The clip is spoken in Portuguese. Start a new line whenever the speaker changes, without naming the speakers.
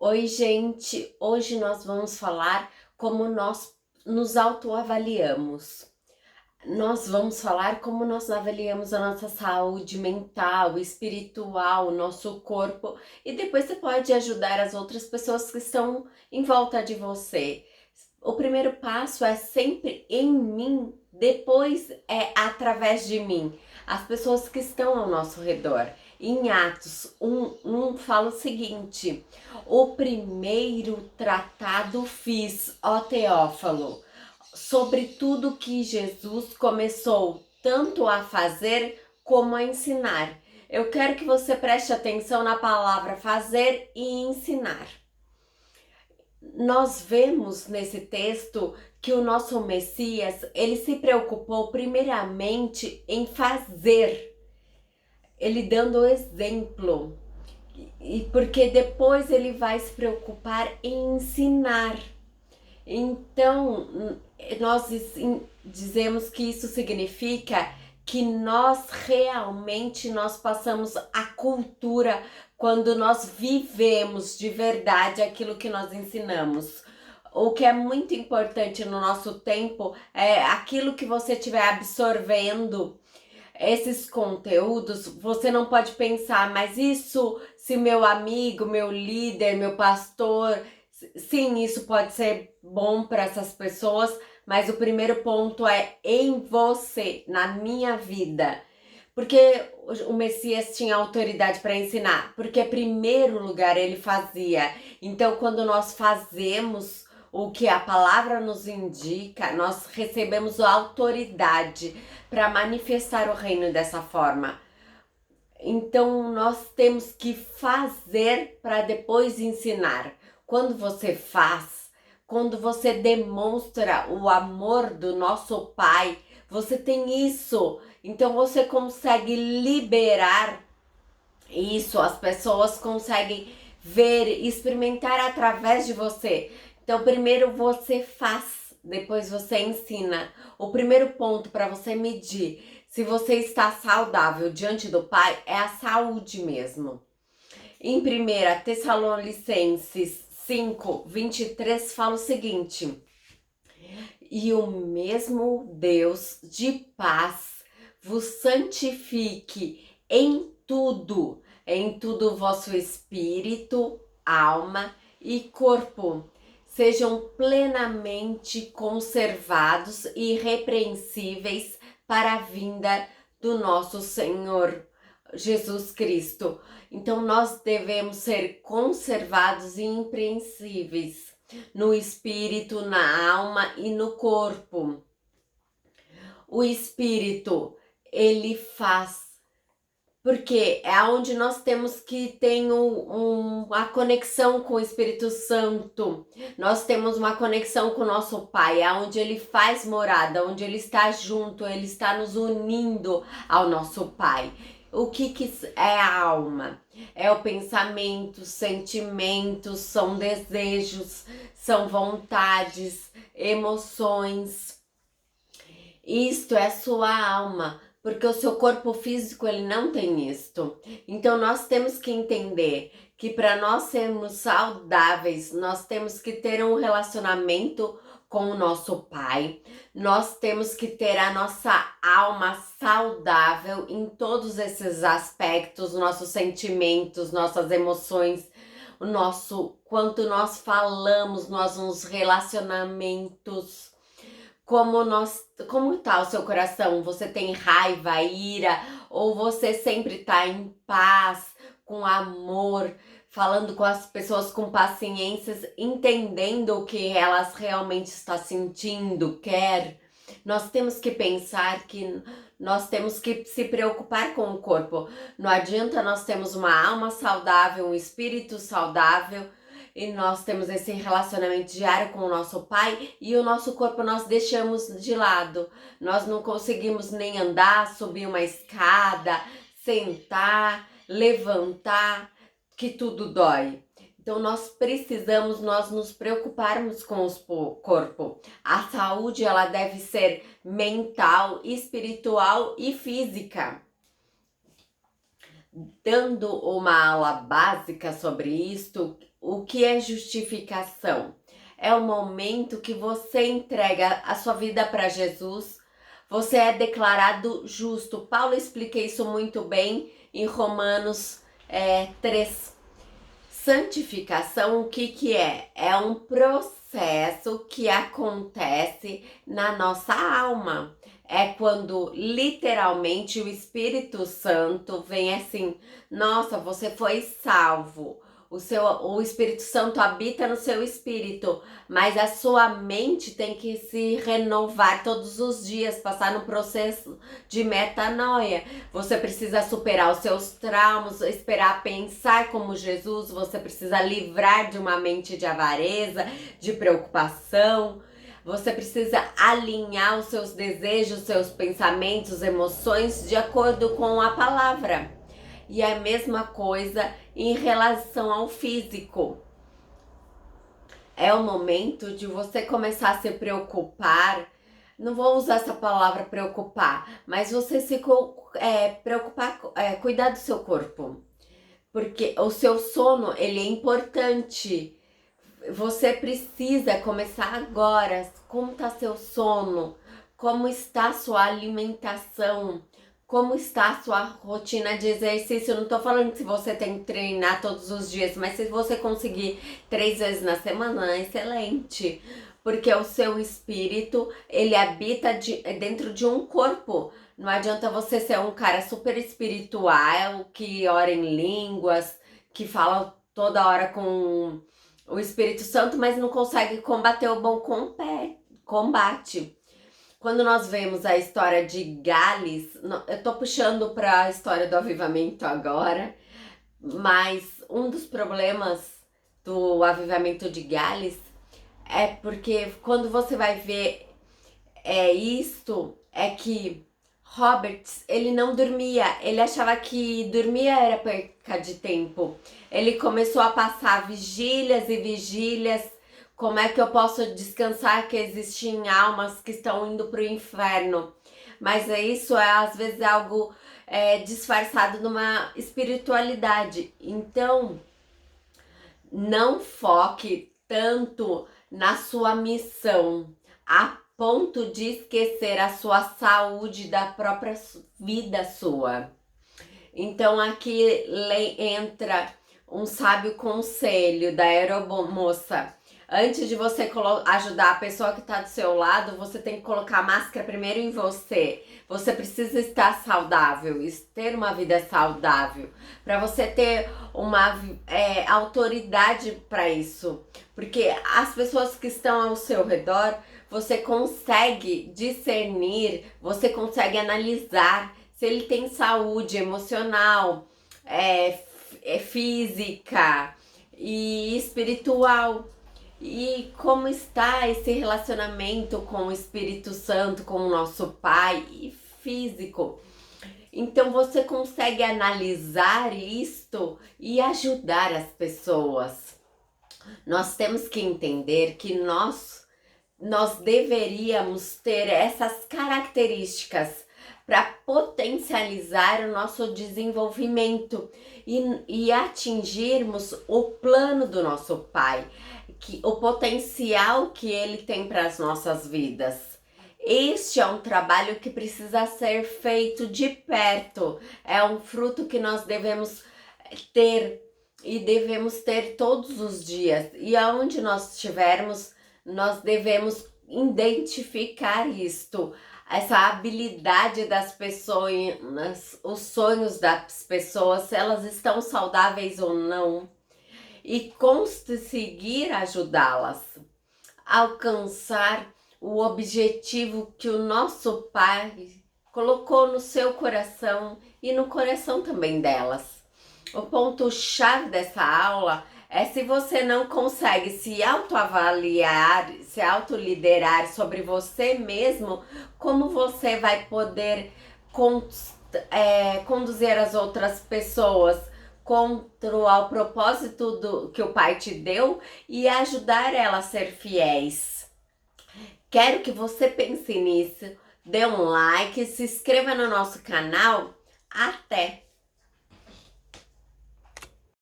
Oi, gente! Hoje nós vamos falar como nós nos autoavaliamos. Nós vamos falar como nós avaliamos a nossa saúde mental, espiritual, nosso corpo, e depois você pode ajudar as outras pessoas que estão em volta de você. O primeiro passo é sempre em mim, depois é através de mim, as pessoas que estão ao nosso redor. Em Atos 1 fala o seguinte: o primeiro tratado fiz, ó Teófilo, sobre tudo que Jesus começou tanto a fazer como a ensinar. Eu quero que você preste atenção na palavra fazer e ensinar. Nós vemos nesse texto que o nosso Messias, ele se preocupou primeiramente em fazer, ele dando o exemplo, e porque depois ele vai se preocupar em ensinar. Então, nós dizemos que isso significa que nós passamos a cultura quando nós vivemos de verdade aquilo que nós ensinamos. O que é muito importante no nosso tempo é aquilo que você estiver absorvendo, esses conteúdos, você não pode pensar, mas isso, se meu amigo, meu líder, meu pastor, sim, isso pode ser bom para essas pessoas, mas o primeiro ponto é em você, na minha vida. Porque o Messias tinha autoridade para ensinar, porque em primeiro lugar ele fazia. Então, quando nós fazemos o que a palavra nos indica, nós recebemos a autoridade para manifestar o reino dessa forma. Então, nós temos que fazer para depois ensinar. Quando você faz, quando você demonstra o amor do nosso Pai, você tem isso. Então, você consegue liberar isso, as pessoas conseguem ver, experimentar através de você. Então, primeiro você faz, depois você ensina. O primeiro ponto para você medir se você está saudável diante do Pai é a saúde mesmo. Em 1 Tessalonicenses 5:23 fala o seguinte: e o mesmo Deus de paz vos santifique em tudo o vosso espírito, alma e corpo. Sejam plenamente conservados e irrepreensíveis para a vinda do nosso Senhor Jesus Cristo. Então nós devemos ser conservados e irrepreensíveis no espírito, na alma e no corpo. O espírito, ele faz, porque é onde nós temos que ter uma conexão com o Espírito Santo. Nós temos uma conexão com o nosso Pai, é onde ele faz morada, onde ele está junto, ele está nos unindo ao nosso Pai. O que é a alma? É o pensamento, sentimentos, são desejos, são vontades, emoções. Isto é a sua alma, porque o seu corpo físico ele não tem isto. Então nós temos que entender que para nós sermos saudáveis, nós temos que ter um relacionamento com o nosso Pai. Nós temos que ter a nossa alma saudável em todos esses aspectos, nossos sentimentos, nossas emoções, o nosso quanto nós falamos, nos relacionamentos. Como tá o seu coração? Você tem raiva, ira, ou você sempre tá em paz, com amor, falando com as pessoas com paciência, entendendo o que elas realmente estão sentindo, quer? Nós temos que pensar que nós temos que se preocupar com o corpo. Não adianta nós termos uma alma saudável, um espírito saudável, e nós temos esse relacionamento diário com o nosso Pai e o nosso corpo nós deixamos de lado. Nós não conseguimos nem andar, subir uma escada, sentar, levantar, que tudo dói. Então nós precisamos nos preocuparmos com o corpo. A saúde ela deve ser mental, espiritual e física. Dando uma aula básica sobre isto, O que é justificação? É o momento que você entrega a sua vida para Jesus, você é declarado justo. Paulo explica isso muito bem em Romanos 3. Santificação, o que é? É um processo que acontece na nossa alma. É quando literalmente o Espírito Santo vem assim: nossa, você foi salvo. O Espírito Santo habita no seu espírito, mas a sua mente tem que se renovar todos os dias, passar no processo de metanoia. Você precisa superar os seus traumas, esperar pensar como Jesus, você precisa livrar de uma mente de avareza, de preocupação. Você precisa alinhar os seus desejos, seus pensamentos, emoções de acordo com a palavra. E é a mesma coisa em relação ao físico. É o momento de você começar a se preocupar. Não vou usar essa palavra preocupar, mas você se preocupar, cuidar do seu corpo. Porque o seu sono, ele é importante. Você precisa começar agora. Como está seu sono? Como está sua alimentação? Como está a sua rotina de exercício? Eu não tô falando que se você tem que treinar todos os dias, mas se você conseguir 3 vezes na semana, é excelente. Porque o seu espírito, ele habita dentro de um corpo. Não adianta você ser um cara super espiritual, que ora em línguas, que fala toda hora com o Espírito Santo, mas não consegue combater o bom combate. Quando nós vemos a história de Gales, eu tô puxando para a história do avivamento agora, mas um dos problemas do avivamento de Gales é porque quando você vai ver isto, é que Roberts, ele não dormia, ele achava que dormir era perca de tempo. Ele começou a passar vigílias e vigílias. Como é que eu posso descansar que existem almas que estão indo para o inferno? Mas isso é às vezes algo disfarçado numa espiritualidade. Então, não foque tanto na sua missão a ponto de esquecer a sua saúde da própria vida sua. Então aqui entra um sábio conselho da aeromoça. Antes de você ajudar a pessoa que está do seu lado, você tem que colocar a máscara primeiro em você. Você precisa estar saudável, ter uma vida saudável, para você ter uma autoridade para isso. Porque as pessoas que estão ao seu redor, você consegue discernir, você consegue analisar se ele tem saúde emocional, física e espiritual. E como está esse relacionamento com o Espírito Santo, com o nosso Pai e físico. Então você consegue analisar isto e ajudar as pessoas. Nós temos que entender que nós deveríamos ter essas características para potencializar o nosso desenvolvimento e atingirmos o plano do nosso Pai, o potencial que Ele tem para as nossas vidas. Este é um trabalho que precisa ser feito de perto, é um fruto que nós devemos ter e devemos ter todos os dias. E aonde nós estivermos, nós devemos identificar isto, essa habilidade das pessoas, os sonhos das pessoas, se elas estão saudáveis ou não, e conseguir ajudá-las a alcançar o objetivo que o nosso Pai colocou no seu coração e no coração também delas. O ponto-chave dessa aula é: se você não consegue se autoavaliar, se autoliderar sobre você mesmo, como você vai poder conduzir as outras pessoas contra o propósito que o Pai te deu e ajudar elas a ser fiéis? Quero que você pense nisso, dê um like, se inscreva no nosso canal. Até!